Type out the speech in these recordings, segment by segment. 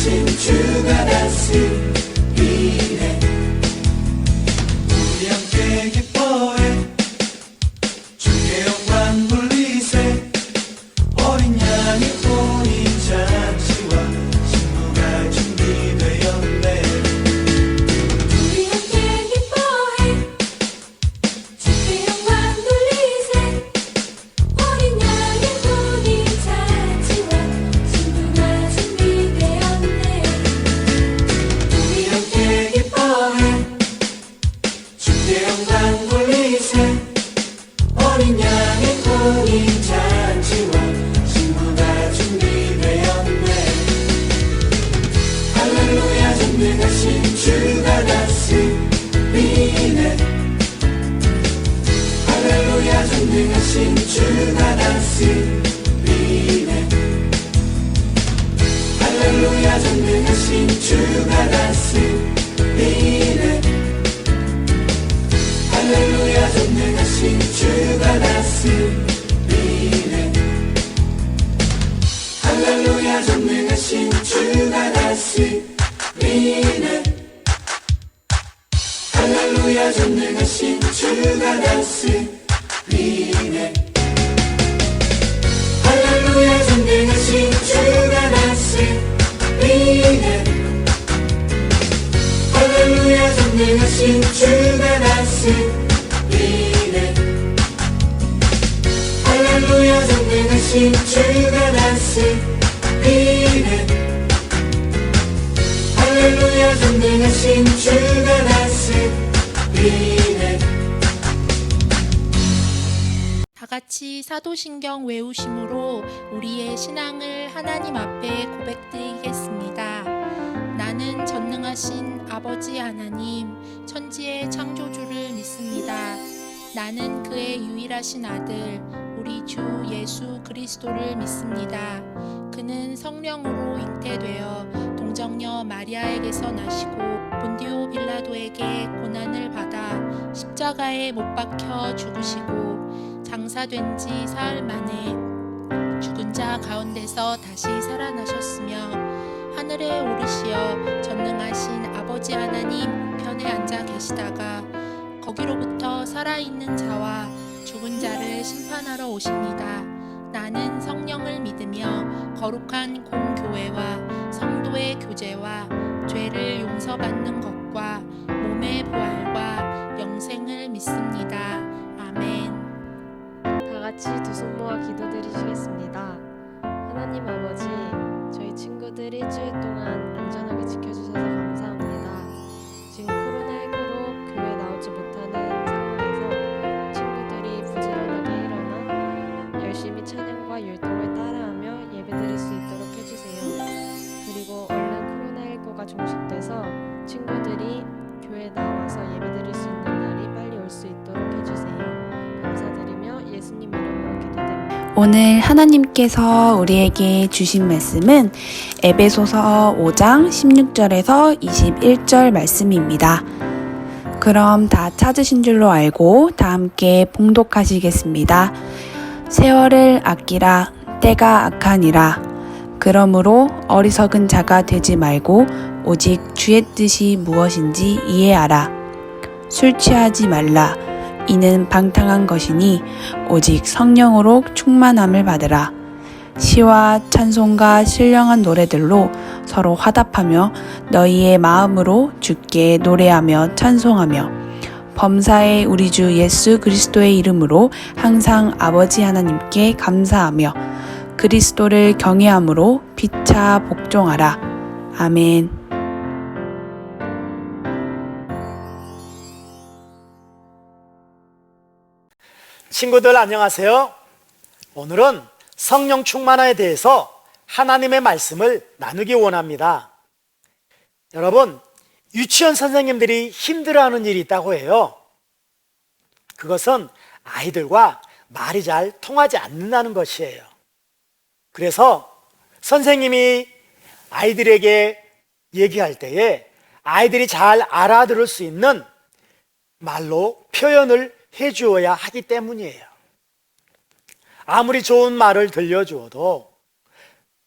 전능하신 주가 다스리네. 우리 함께 기뻐해 주의 영광 돌리세. 어린 양의 혼인 잔치와 신부가 준비되었네. 우리 함께 기뻐해 주의 영광 돌리세. 어린 양의 혼인 잔치와 신부가 준비되었네. 우리 함께 기뻐해 주의 영광 돌리세. 어린 양의 혼인 잔치와 신부가 준비되었네. 할렐루야 전능하신 주가 다스리네. 할렐루야 전능하신 주가 다스리네. 할렐루야 전능하신 주가 다스리네. 할렐루야 전능하신 주가 다스리네. 할렐루야 전능하신 주가 다스리네. 할렐루야 전능하신 주가 다스리네. 할렐루야 전능하신 주가 다스리네. 할렐루야 전능하신 주가 다스리네. 할렐루야 전능하신 주가 다스리네. 할렐루야 전능하신 주가 다스리네. 다 같이 사도신경 외우심으로 우리의 신앙을 하나님 앞에 고백드리겠습니다. 나는 전능하신 아버지 하나님, 천지의 창조주를 믿습니다. 나는 그의 유일하신 아들, 우리 주 예수 그리스도를 믿습니다. 그는 성령으로 잉태되어 동정녀 마리아에게서 나시고 본디오 빌라도에게 고난을 받아 십자가에 못 박혀 죽으시고 장사된 지 사흘 만에 죽은 자 가운데서 다시 살아나셨으며 하늘에 오르시어 전능하신 아버지 하나님 우편에 앉아 계시다가 거기로부터 살아있는 자와 죽은 자를 심판하러 오십니다. 나는 성령을 믿으며 거룩한 공교회와 성도의 교제와 죄를 용서받는 것과 몸의 부활과 영생을 믿습니다. 아멘. 다 같이 두 손 모아 기도드리시겠습니다. 하나님 아버지, 저희 친구들 일주일 동안 안전하게 지켜주셔서 감사합니다. 지금 코로나19로 교회 나오지 못하는 상황에서 친구들이 부지런하게 일어나 열심히 찬양과 율동을 따라하며 예배드릴 수 있도록 해주세요. 그리고 얼른 코로나19가 종식돼서 친구들이 교회 나와서 예배드릴 수 있는 날이 빨리 올 수 있도록 해주세요. 감사드리며 예수님 이름으로 기도드립니다. 오늘 하나님께서 우리에게 주신 말씀은 에베소서 5장 16절에서 21절 말씀입니다. 그럼 다 찾으신 줄로 알고 다 함께 봉독하시겠습니다. 세월을 아끼라 때가 악하니라. 그러므로 어리석은 자가 되지 말고 오직 주의 뜻이 무엇인지 이해하라. 술 취하지 말라. 이는 방탕한 것이니 오직 성령으로 충만함을 받으라. 시와 찬송과 신령한 노래들로 서로 화답하며 너희의 마음으로 주께 노래하며 찬송하며 범사의 우리 주 예수 그리스도의 이름으로 항상 아버지 하나님께 감사하며 그리스도를 경외함으로 피차 복종하라. 아멘. 친구들 안녕하세요. 오늘은 성령 충만화에 대해서 하나님의 말씀을 나누기 원합니다. 여러분, 유치원 선생님들이 힘들어하는 일이 있다고 해요. 그것은 아이들과 말이 잘 통하지 않는다는 것이에요. 그래서 선생님이 아이들에게 얘기할 때에 아이들이 잘 알아들을 수 있는 말로 표현을 해주어야 하기 때문이에요. 아무리 좋은 말을 들려주어도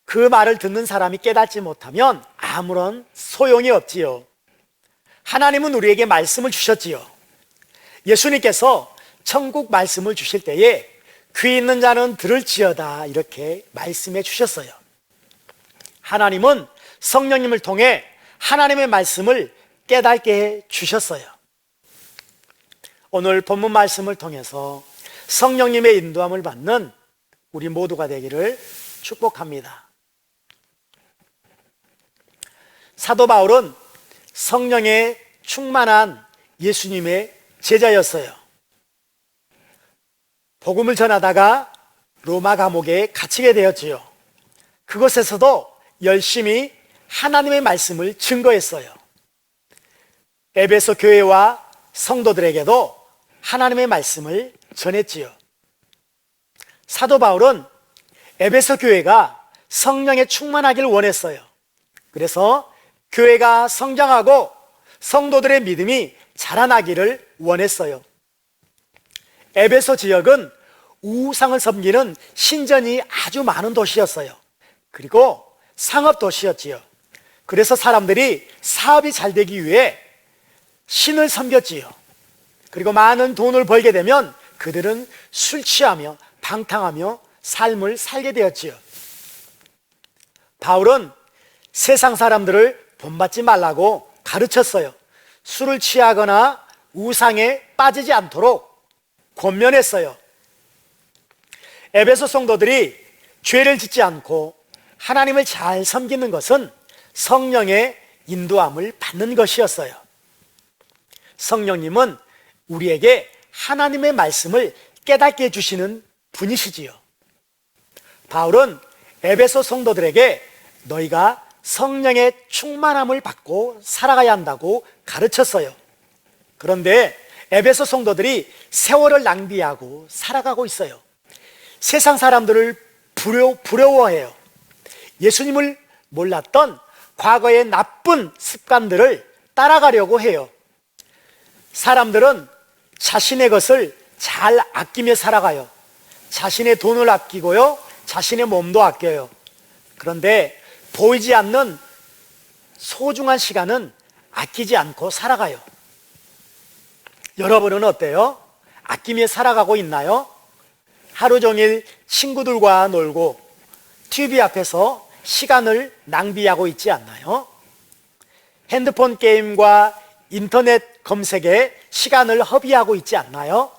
그 말을 듣는 사람이 깨닫지 못하면 아무런 소용이 없지요. 하나님은 우리에게 말씀을 주셨지요. 예수님께서 천국 말씀을 주실 때에 귀 있는 자는 들을지어다 이렇게 말씀해 주셨어요. 하나님은 성령님을 통해 하나님의 말씀을 깨닫게 해 주셨어요. 오늘 본문 말씀을 통해서 성령님의 인도함을 받는 우리 모두가 되기를 축복합니다. 사도 바울은 성령에 충만한 예수님의 제자였어요. 복음을 전하다가 로마 감옥에 갇히게 되었지요. 그곳에서도 열심히 하나님의 말씀을 증거했어요. 에베소 교회와 성도들에게도 하나님의 말씀을 전했지요. 사도 바울은 에베소 교회가 성령에 충만하길 원했어요. 그래서 교회가 성장하고 성도들의 믿음이 자라나기를 원했어요. 에베소 지역은 우상을 섬기는 신전이 아주 많은 도시였어요. 그리고 상업 도시였지요. 그래서 사람들이 사업이 잘 되기 위해 신을 섬겼지요. 그리고 많은 돈을 벌게 되면 그들은 술 취하며 방탕하며 삶을 살게 되었지요. 바울은 세상 사람들을 본받지 말라고 가르쳤어요. 술을 취하거나 우상에 빠지지 않도록 권면했어요. 에베소 성도들이 죄를 짓지 않고 하나님을 잘 섬기는 것은 성령의 인도함을 받는 것이었어요. 성령님은 우리에게 하나님의 말씀을 깨닫게 해주시는 분이시지요. 바울은 에베소 성도들에게 너희가 성령의 충만함을 받고 살아가야 한다고 가르쳤어요. 그런데 에베소 성도들이 세월을 낭비하고 살아가고 있어요. 세상 사람들을 부러워해요. 예수님을 몰랐던 과거의 나쁜 습관들을 따라가려고 해요. 사람들은 자신의 것을 잘 아끼며 살아가요. 자신의 돈을 아끼고요, 자신의 몸도 아껴요. 그런데 보이지 않는 소중한 시간은 아끼지 않고 살아가요. 여러분은 어때요? 아끼며 살아가고 있나요? 하루 종일 친구들과 놀고 TV 앞에서 시간을 낭비하고 있지 않나요? 핸드폰 게임과 인터넷 검색에 시간을 허비하고 있지 않나요?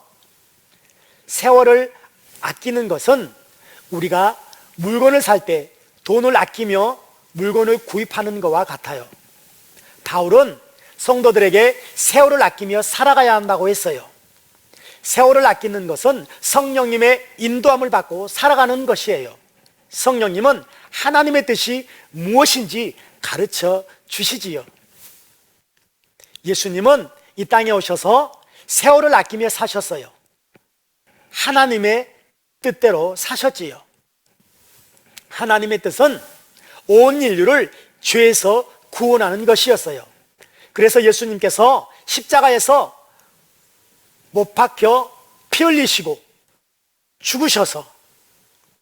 세월을 아끼는 것은 우리가 물건을 살 때 돈을 아끼며 물건을 구입하는 것과 같아요. 바울은 성도들에게 세월을 아끼며 살아가야 한다고 했어요. 세월을 아끼는 것은 성령님의 인도함을 받고 살아가는 것이에요. 성령님은 하나님의 뜻이 무엇인지 가르쳐 주시지요. 예수님은 이 땅에 오셔서 세월을 아끼며 사셨어요. 하나님의 뜻대로 사셨지요. 하나님의 뜻은 온 인류를 죄에서 구원하는 것이었어요. 그래서 예수님께서 십자가에서 못 박혀 피 흘리시고 죽으셔서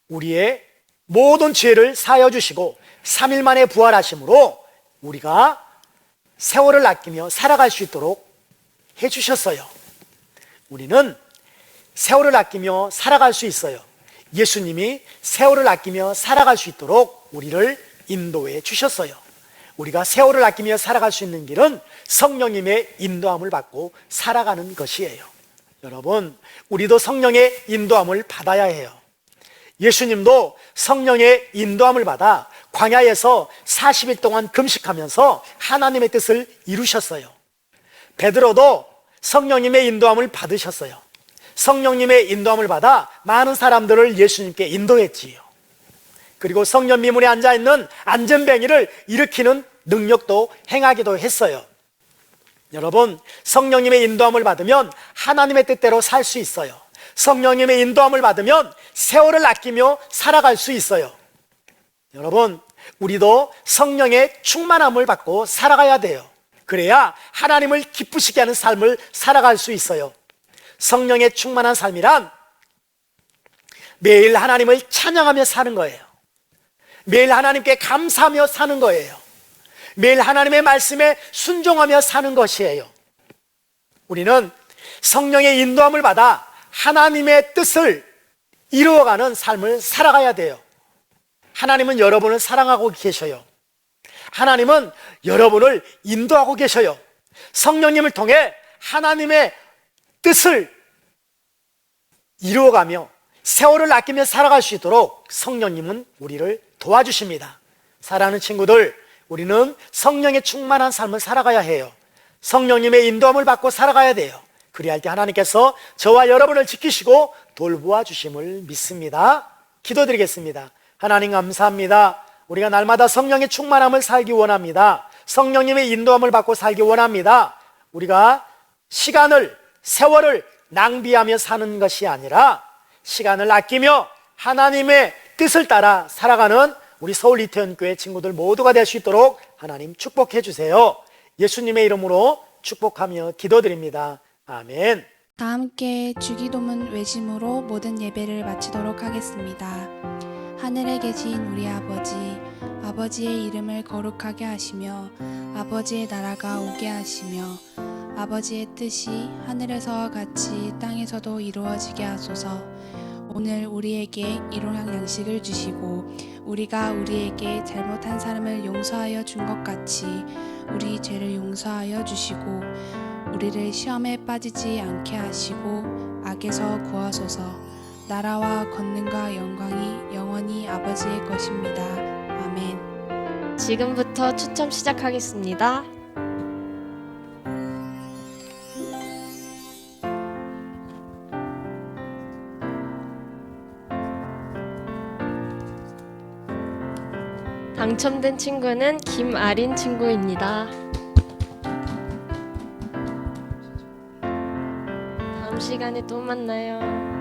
우리의 모든 죄를 사하여 주시고 3일 만에 부활하심으로 우리가 세월을 아끼며 살아갈 수 있도록 해주셨어요. 우리는 세월을 아끼며 살아갈 수 있어요. 예수님이 세월을 아끼며 살아갈 수 있도록 우리를 인도해 주셨어요. 우리가 세월을 아끼며 살아갈 수 있는 길은 성령님의 인도함을 받고 살아가는 것이에요. 여러분, 우리도 성령의 인도함을 받아야 해요. 예수님도 성령의 인도함을 받아 광야에서 40일 동안 금식하면서 하나님의 뜻을 이루셨어요. 베드로도 성령님의 인도함을 받으셨어요. 성령님의 인도함을 받아 많은 사람들을 예수님께 인도했지요. 그리고 성령 미문에 앉아있는 안전뱅이를 일으키는 능력도 행하기도 했어요. 여러분, 성령님의 인도함을 받으면 하나님의 뜻대로 살 수 있어요. 성령님의 인도함을 받으면 세월을 아끼며 살아갈 수 있어요. 여러분, 우리도 성령의 충만함을 받고 살아가야 돼요. 그래야 하나님을 기쁘시게 하는 삶을 살아갈 수 있어요. 성령의 충만한 삶이란 매일 하나님을 찬양하며 사는 거예요. 매일 하나님께 감사하며 사는 거예요. 매일 하나님의 말씀에 순종하며 사는 것이에요. 우리는 성령의 인도함을 받아 하나님의 뜻을 이루어가는 삶을 살아가야 돼요. 하나님은 여러분을 사랑하고 계셔요. 하나님은 여러분을 인도하고 계셔요. 성령님을 통해 하나님의 뜻을 이루어가며 세월을 아끼며 살아갈 수 있도록 성령님은 우리를 도와주십니다. 사랑하는 친구들, 우리는 성령의 충만한 삶을 살아가야 해요. 성령님의 인도함을 받고 살아가야 돼요. 그리할 때 하나님께서 저와 여러분을 지키시고 돌보아 주심을 믿습니다. 기도드리겠습니다. 하나님 감사합니다. 우리가 날마다 성령의 충만함을 살기 원합니다. 성령님의 인도함을 받고 살기 원합니다. 우리가 시간을, 세월을 낭비하며 사는 것이 아니라 시간을 아끼며 하나님의 뜻을 따라 살아가는 우리 서울 이태원교회 친구들 모두가 될 수 있도록 하나님 축복해 주세요. 예수님의 이름으로 축복하며 기도드립니다. 아멘. 다 함께 주기도문 외심으로 모든 예배를 마치도록 하겠습니다. 하늘에 계신 우리 아버지, 아버지의 이름을 거룩하게 하시며 아버지의 나라가 오게 하시며 아버지의 뜻이 하늘에서와 같이 땅에서도 이루어지게 하소서. 오늘 우리에게 일용할 양식을 주시고 우리가 우리에게 잘못한 사람을 용서하여 준 것 같이 우리 죄를 용서하여 주시고 우리를 시험에 빠지지 않게 하시고 악에서 구하소서. 나라와 권능과 영광이 영원히 아버지의 것입니다. 아멘. 지금부터 추첨 시작하겠습니다. 당첨된 친구는 김아린 친구입니다. 다음 시간에 또 만나요.